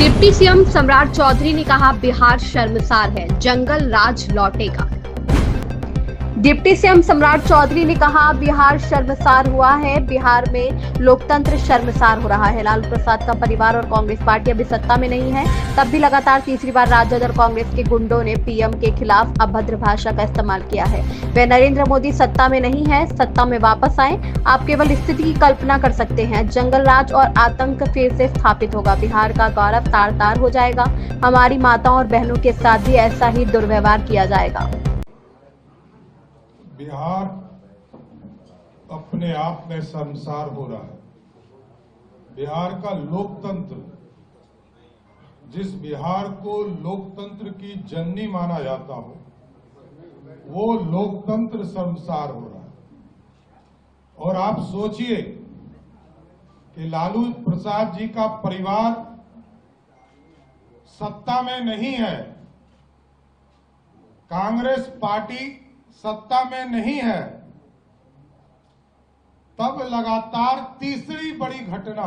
Deputy CM सम्राट चौधरी ने कहा बिहार शर्मसार है, जंगल राज लौटेगा। डिप्टी सीएम सम्राट चौधरी ने कहा बिहार शर्मसार हुआ है, बिहार में लोकतंत्र शर्मसार हो रहा है। लालू प्रसाद का परिवार और कांग्रेस पार्टी अभी सत्ता में नहीं है, तब भी लगातार तीसरी बार राजद और कांग्रेस के गुंडों ने पीएम के खिलाफ अभद्र भाषा का इस्तेमाल किया है। वे नरेंद्र मोदी सत्ता में नहीं है, सत्ता में वापस आए। आप केवल स्थिति की कल्पना कर सकते हैं, जंगल राज और आतंक फिर से स्थापित होगा, बिहार का गौरव तार तार हो जाएगा। हमारी माताओं और बहनों के साथ भी ऐसा ही दुर्व्यवहार किया जाएगा। बिहार अपने आप में शर्मसार हो रहा है। बिहार का लोकतंत्र, जिस बिहार को लोकतंत्र की जननी माना जाता हो, वो लोकतंत्र शर्मसार हो रहा है। और आप सोचिए कि लालू प्रसाद जी का परिवार सत्ता में नहीं है, कांग्रेस पार्टी सत्ता में नहीं है, तब लगातार तीसरी बड़ी घटना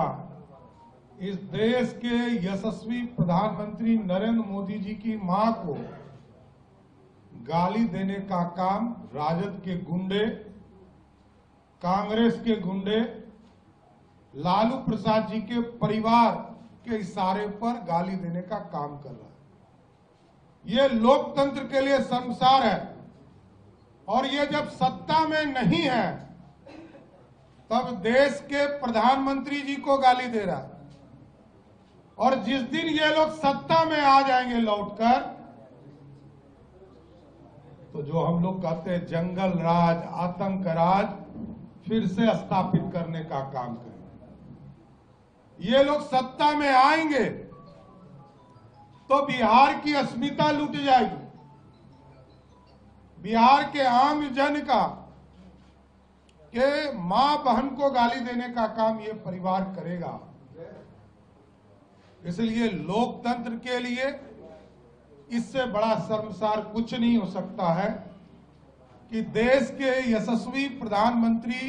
इस देश के यशस्वी प्रधानमंत्री नरेंद्र मोदी जी की मां को गाली देने का काम राजद के गुंडे, कांग्रेस के गुंडे, लालू प्रसाद जी के परिवार के इशारे पर गाली देने का काम कर रहा है। ये लोकतंत्र के लिए शर्मसार है। और ये जब सत्ता में नहीं है, तब देश के प्रधानमंत्री जी को गाली दे रहा है। और जिस दिन ये लोग सत्ता में आ जाएंगे लौटकर, तो जो हम लोग कहते हैं जंगल राज, आतंक राज फिर से स्थापित करने का काम करेंगे। ये लोग सत्ता में आएंगे तो बिहार की अस्मिता लूट जाएगी। बिहार के आम जन का के मां बहन को गाली देने का काम ये परिवार करेगा। इसलिए लोकतंत्र के लिए इससे बड़ा शर्मसार कुछ नहीं हो सकता है कि देश के यशस्वी प्रधानमंत्री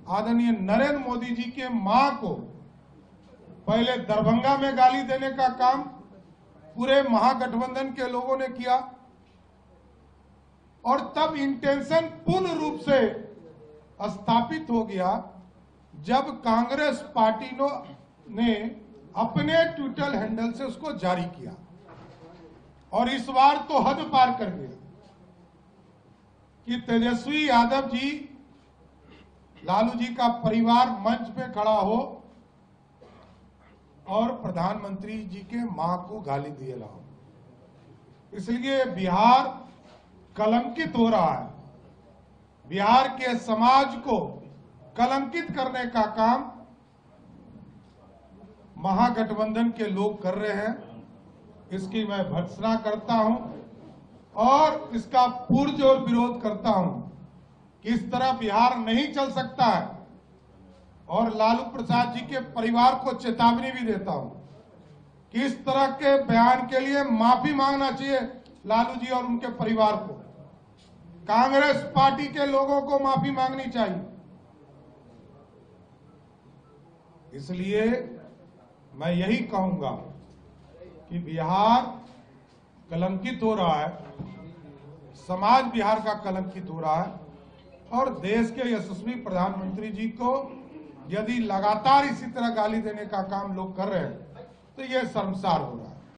आदरणीय नरेंद्र मोदी जी के मां को पहले दरभंगा में गाली देने का काम पूरे महागठबंधन के लोगों ने किया, और तब इंटेंशन पूर्ण रूप से स्थापित हो गया जब कांग्रेस पार्टी ने अपने ट्विटर हैंडल से उसको जारी किया। और इस बार तो हद पार कर गया कि तेजस्वी यादव जी, लालू जी का परिवार मंच पे खड़ा हो और प्रधानमंत्री जी के मां को गाली दिए लाओ। इसलिए बिहार कलंकित हो रहा है। बिहार के समाज को कलंकित करने का काम महागठबंधन के लोग कर रहे हैं। इसकी मैं भर्त्सना करता हूं और इसका पुरजोर विरोध करता हूं कि इस तरह बिहार नहीं चल सकता है। और लालू प्रसाद जी के परिवार को चेतावनी भी देता हूं कि इस तरह के बयान के लिए माफी मांगना चाहिए लालू जी और उनके परिवार को। कांग्रेस पार्टी के लोगों को माफी मांगनी चाहिए। इसलिए मैं यही कहूंगा कि बिहार कलंकित हो रहा है, समाज बिहार का कलंकित हो रहा है। और देश के यशस्वी प्रधानमंत्री जी को यदि लगातार इसी तरह गाली देने का काम लोग कर रहे हैं तो ये शर्मसार हो रहा है।